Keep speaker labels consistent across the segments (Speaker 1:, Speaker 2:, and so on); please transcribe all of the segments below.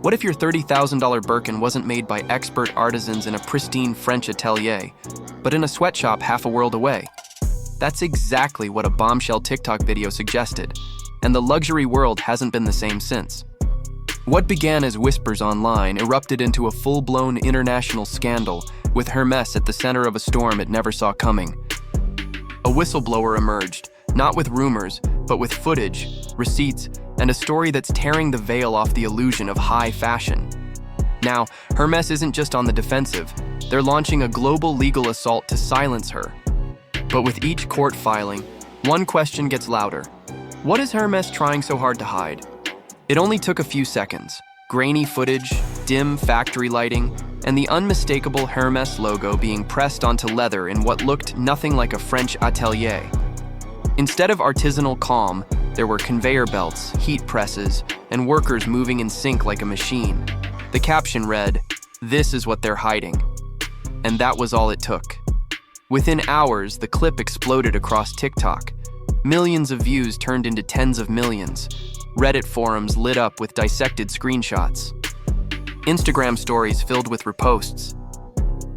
Speaker 1: What if your $30,000 Birkin wasn't made by expert artisans in a pristine French atelier, but in a sweatshop half a world away? That's exactly what a bombshell TikTok video suggested, and the luxury world hasn't been the same since. What began as whispers online erupted into a full-blown international scandal, with Hermès at the center of a storm it never saw coming. A whistleblower emerged, not with rumors, but with footage, receipts, and a story that's tearing the veil off the illusion of high fashion. Now, Hermès isn't just on the defensive, they're launching a global legal assault to silence her. But with each court filing, one question gets louder. What is Hermès trying so hard to hide? It only took a few seconds. Grainy footage, dim factory lighting, and the unmistakable Hermès logo being pressed onto leather in what looked nothing like a French atelier. Instead of artisanal calm, there were conveyor belts, heat presses, and workers moving in sync like a machine. The caption read, "This is what they're hiding." And that was all it took. Within hours, the clip exploded across TikTok. Millions of views turned into tens of millions. Reddit forums lit up with dissected screenshots. Instagram stories filled with reposts.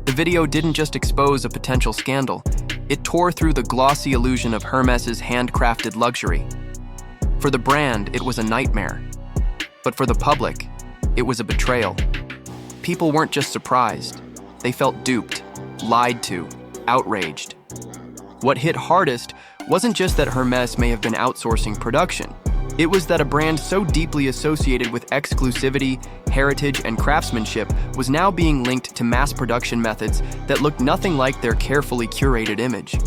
Speaker 1: The video didn't just expose a potential scandal, it tore through the glossy illusion of Hermès's handcrafted luxury. For the brand, it was a nightmare. But for the public, it was a betrayal. People weren't just surprised, they felt duped, lied to, outraged. What hit hardest wasn't just that Hermès may have been outsourcing production. It was that a brand so deeply associated with exclusivity, heritage, and craftsmanship was now being linked to mass production methods that looked nothing like their carefully curated image.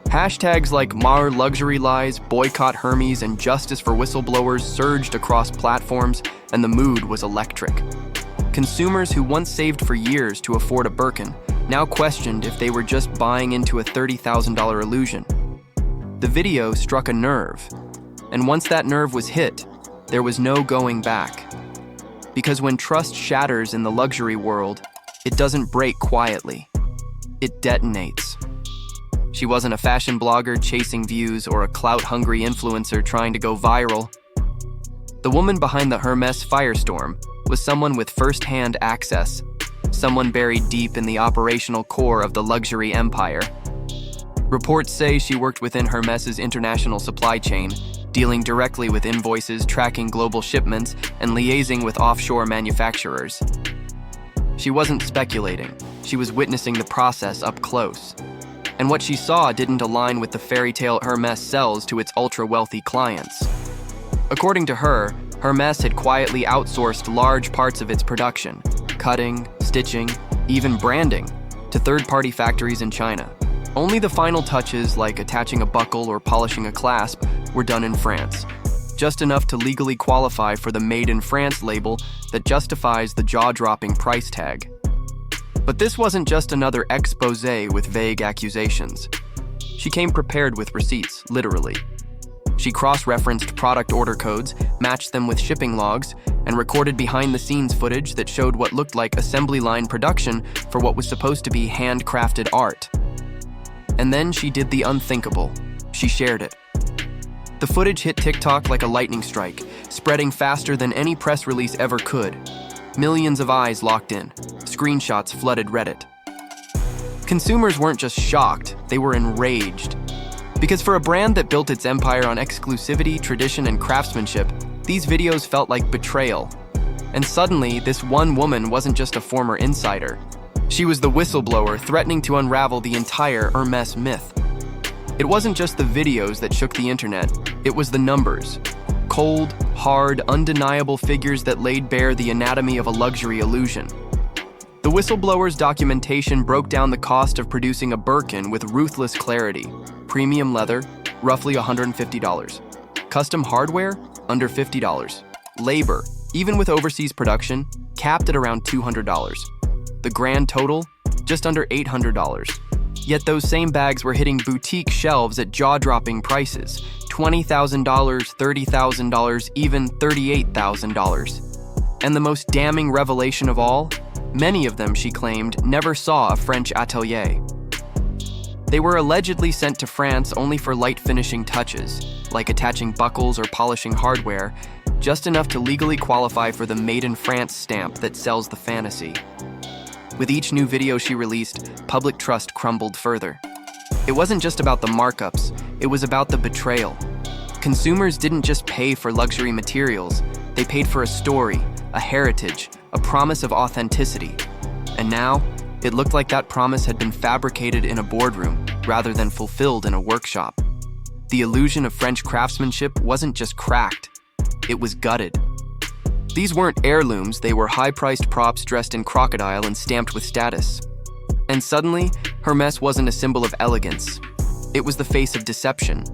Speaker 1: Hashtags like Mar Luxury Lies, Boycott Hermes, and Justice for Whistleblowers surged across platforms, and the mood was electric. Consumers who once saved for years to afford a Birkin now questioned if they were just buying into a $30,000 illusion. The video struck a nerve. And once that nerve was hit, there was no going back. Because when trust shatters in the luxury world, it doesn't break quietly. It detonates. She wasn't a fashion blogger chasing views or a clout-hungry influencer trying to go viral. The woman behind the Hermès firestorm was someone with first-hand access, someone buried deep in the operational core of the luxury empire. Reports say she worked within Hermès's international supply chain, dealing directly with invoices, tracking global shipments, and liaising with offshore manufacturers. She wasn't speculating, she was witnessing the process up close. And what she saw didn't align with the fairy tale Hermès sells to its ultra-wealthy clients. According to her, Hermès had quietly outsourced large parts of its production, cutting, stitching, even branding, to third-party factories in China. Only the final touches, like attaching a buckle or polishing a clasp, were done in France, just enough to legally qualify for the Made in France label that justifies the jaw-dropping price tag. But this wasn't just another exposé with vague accusations. She came prepared with receipts, literally. She cross-referenced product order codes, matched them with shipping logs, and recorded behind-the-scenes footage that showed what looked like assembly line production for what was supposed to be handcrafted art. And then she did the unthinkable. She shared it. The footage hit TikTok like a lightning strike, spreading faster than any press release ever could. Millions of eyes locked in. Screenshots flooded Reddit. Consumers weren't just shocked, they were enraged. Because for a brand that built its empire on exclusivity, tradition, and craftsmanship, these videos felt like betrayal. And suddenly, this one woman wasn't just a former insider. She was the whistleblower threatening to unravel the entire Hermès myth. It wasn't just the videos that shook the internet, it was the numbers. Cold, hard, undeniable figures that laid bare the anatomy of a luxury illusion. The whistleblower's documentation broke down the cost of producing a Birkin with ruthless clarity. Premium leather, roughly $150. Custom hardware, under $50. Labor, even with overseas production, capped at around $200. The grand total, just under $800. Yet those same bags were hitting boutique shelves at jaw-dropping prices, $20,000, $30,000, even $38,000. And the most damning revelation of all, many of them, she claimed, never saw a French atelier. They were allegedly sent to France only for light finishing touches, like attaching buckles or polishing hardware, just enough to legally qualify for the Made in France stamp that sells the fantasy. With each new video she released, public trust crumbled further. It wasn't just about the markups, it was about the betrayal. Consumers didn't just pay for luxury materials, they paid for a story, a heritage, a promise of authenticity. And now, it looked like that promise had been fabricated in a boardroom rather than fulfilled in a workshop. The illusion of French craftsmanship wasn't just cracked, it was gutted. These weren't heirlooms, they were high-priced props dressed in crocodile and stamped with status. And suddenly, Hermès wasn't a symbol of elegance. It was the face of deception.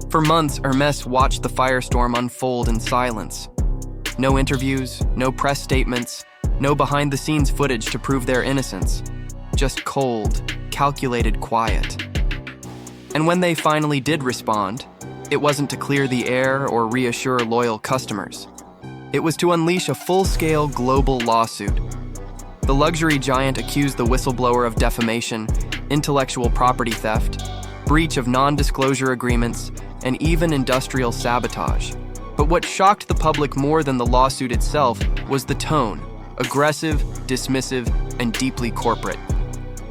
Speaker 1: For months, Hermès watched the firestorm unfold in silence. No interviews, no press statements, no behind-the-scenes footage to prove their innocence. Just cold, calculated quiet. And when they finally did respond, it wasn't to clear the air or reassure loyal customers. It was to unleash a full-scale global lawsuit. The luxury giant accused the whistleblower of defamation, intellectual property theft, breach of non-disclosure agreements, and even industrial sabotage. But what shocked the public more than the lawsuit itself was the tone, aggressive, dismissive, and deeply corporate.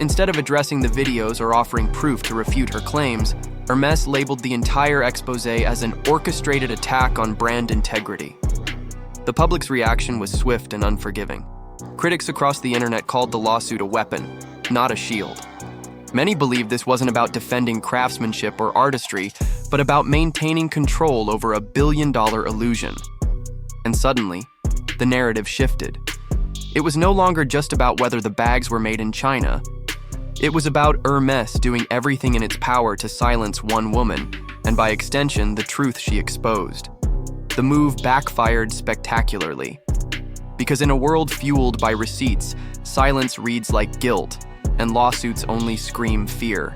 Speaker 1: Instead of addressing the videos or offering proof to refute her claims, Hermès labeled the entire expose as an orchestrated attack on brand integrity. The public's reaction was swift and unforgiving. Critics across the internet called the lawsuit a weapon, not a shield. Many believed this wasn't about defending craftsmanship or artistry, but about maintaining control over a billion-dollar illusion. And suddenly, the narrative shifted. It was no longer just about whether the bags were made in China. It was about Hermès doing everything in its power to silence one woman, and by extension, the truth she exposed. The move backfired spectacularly. Because in a world fueled by receipts, silence reads like guilt, and lawsuits only scream fear.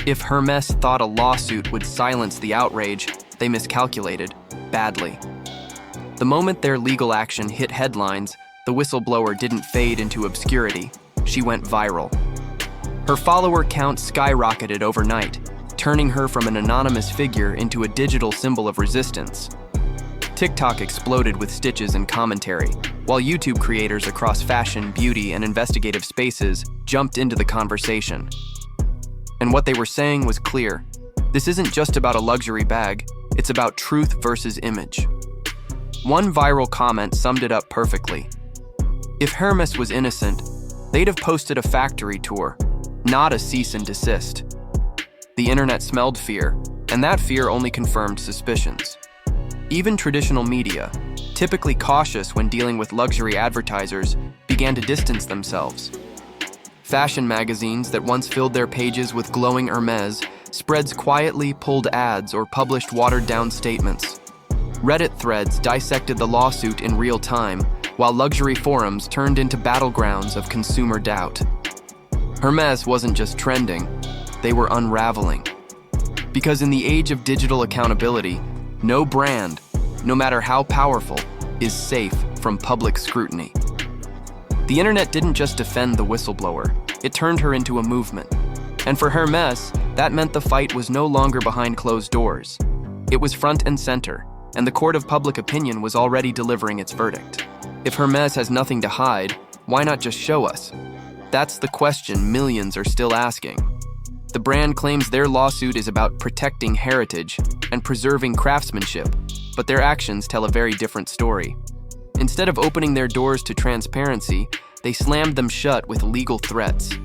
Speaker 1: If Hermès thought a lawsuit would silence the outrage, they miscalculated, badly. The moment their legal action hit headlines, the whistleblower didn't fade into obscurity, she went viral. Her follower count skyrocketed overnight, turning her from an anonymous figure into a digital symbol of resistance. TikTok exploded with stitches and commentary, while YouTube creators across fashion, beauty, and investigative spaces jumped into the conversation. And what they were saying was clear. This isn't just about a luxury bag, it's about truth versus image. One viral comment summed it up perfectly. If Hermès was innocent, they'd have posted a factory tour, not a cease and desist. The internet smelled fear, and that fear only confirmed suspicions. Even traditional media, typically cautious when dealing with luxury advertisers, began to distance themselves. Fashion magazines that once filled their pages with glowing Hermès spreads quietly pulled ads or published watered-down statements. Reddit threads dissected the lawsuit in real time, while luxury forums turned into battlegrounds of consumer doubt. Hermès wasn't just trending, they were unraveling. Because in the age of digital accountability, no brand, no matter how powerful, is safe from public scrutiny. The internet didn't just defend the whistleblower, it turned her into a movement. And for Hermès, that meant the fight was no longer behind closed doors. It was front and center, and the court of public opinion was already delivering its verdict. If Hermès has nothing to hide, why not just show us? That's the question millions are still asking. The brand claims their lawsuit is about protecting heritage and preserving craftsmanship, but their actions tell a very different story. Instead of opening their doors to transparency, they slammed them shut with legal threats.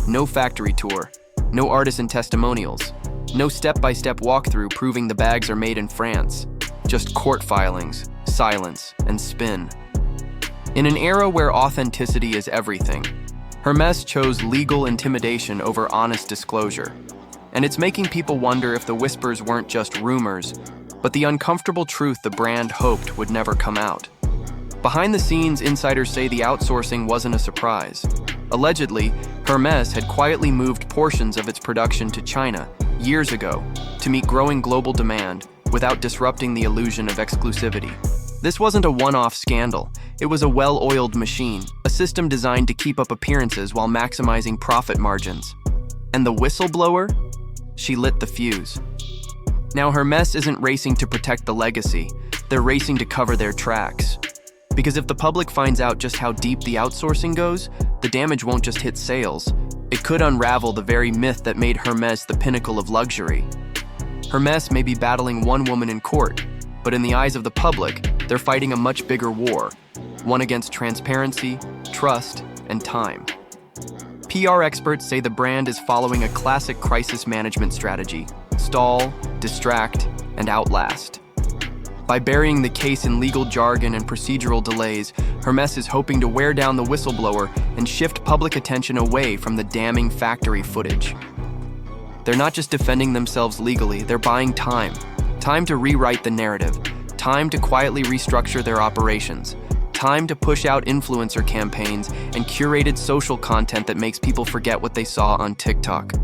Speaker 1: No factory tour, no artisan testimonials, no step-by-step walkthrough proving the bags are made in France. Just court filings, silence, and spin. In an era where authenticity is everything, Hermès chose legal intimidation over honest disclosure. And it's making people wonder if the whispers weren't just rumors, but the uncomfortable truth the brand hoped would never come out. Behind the scenes, insiders say the outsourcing wasn't a surprise. Allegedly, Hermès had quietly moved portions of its production to China years ago to meet growing global demand without disrupting the illusion of exclusivity. This wasn't a one-off scandal. It was a well-oiled machine, a system designed to keep up appearances while maximizing profit margins. And the whistleblower? She lit the fuse. Now Hermès isn't racing to protect the legacy. they're racing to cover their tracks. Because if the public finds out just how deep the outsourcing goes, the damage won't just hit sales. It could unravel the very myth that made Hermès the pinnacle of luxury. Hermès may be battling one woman in court, but in the eyes of the public, they're fighting a much bigger war, one against transparency, trust, and time. PR experts say the brand is following a classic crisis management strategy: stall, distract, and outlast. By burying the case in legal jargon and procedural delays, Hermès is hoping to wear down the whistleblower and shift public attention away from the damning factory footage. They're not just defending themselves legally, they're buying time. Time to rewrite the narrative. Time to quietly restructure their operations. Time to push out influencer campaigns and curated social content that makes people forget what they saw on TikTok.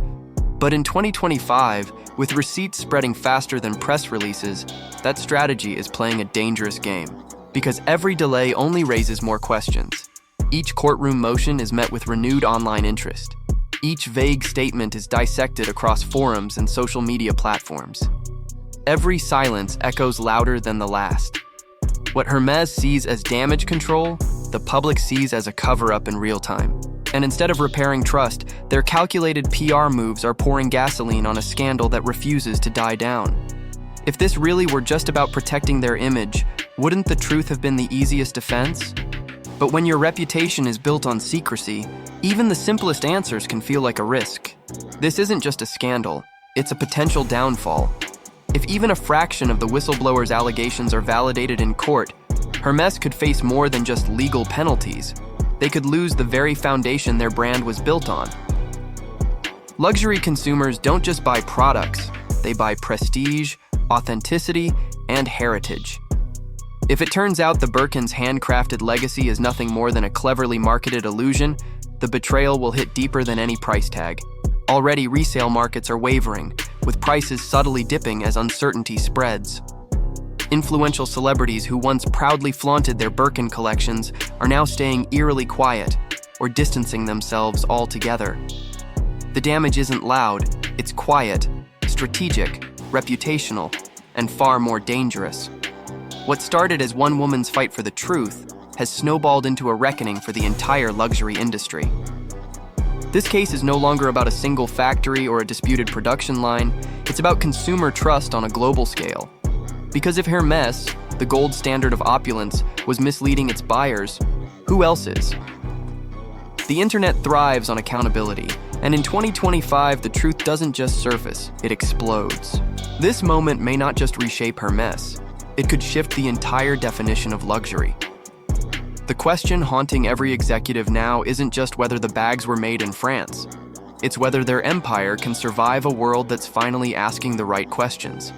Speaker 1: But in 2025, with receipts spreading faster than press releases, that strategy is playing a dangerous game. Because every delay only raises more questions. Each courtroom motion is met with renewed online interest. Each vague statement is dissected across forums and social media platforms. Every silence echoes louder than the last. What Hermès sees as damage control, the public sees as a cover-up in real time. And instead of repairing trust, their calculated PR moves are pouring gasoline on a scandal that refuses to die down. If this really were just about protecting their image, wouldn't the truth have been the easiest defense? But when your reputation is built on secrecy, even the simplest answers can feel like a risk. This isn't just a scandal, it's a potential downfall. If even a fraction of the whistleblower's allegations are validated in court, Hermès could face more than just legal penalties. They could lose the very foundation their brand was built on. Luxury consumers don't just buy products, they buy prestige, authenticity, and heritage. If it turns out the Birkin's handcrafted legacy is nothing more than a cleverly marketed illusion, the betrayal will hit deeper than any price tag. Already, resale markets are wavering, with prices subtly dipping as uncertainty spreads. Influential celebrities who once proudly flaunted their Birkin collections are now staying eerily quiet or distancing themselves altogether. The damage isn't loud, it's quiet, strategic, reputational, and far more dangerous. What started as one woman's fight for the truth has snowballed into a reckoning for the entire luxury industry. This case is no longer about a single factory or a disputed production line, it's about consumer trust on a global scale. Because if Hermès, the gold standard of opulence, was misleading its buyers, who else is? The internet thrives on accountability, and in 2025, the truth doesn't just surface, it explodes. This moment may not just reshape Hermès, it could shift the entire definition of luxury. The question haunting every executive now isn't just whether the bags were made in France. It's whether their empire can survive a world that's finally asking the right questions.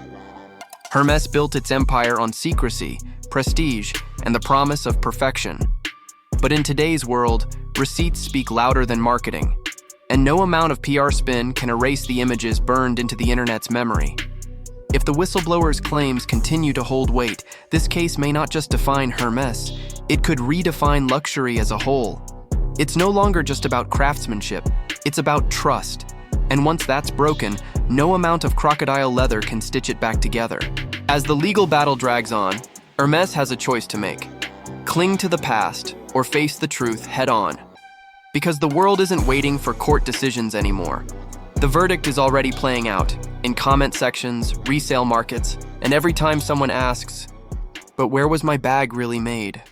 Speaker 1: Hermès built its empire on secrecy, prestige, and the promise of perfection. But in today's world, receipts speak louder than marketing, and no amount of PR spin can erase the images burned into the internet's memory. If the whistleblower's claims continue to hold weight, this case may not just define Hermès, it could redefine luxury as a whole. It's no longer just about craftsmanship, it's about trust. And once that's broken, no amount of crocodile leather can stitch it back together. As the legal battle drags on, Hermès has a choice to make. Cling to the past or face the truth head on. Because the world isn't waiting for court decisions anymore. The verdict is already playing out in comment sections, resale markets, and every time someone asks, "But where was my bag really made?"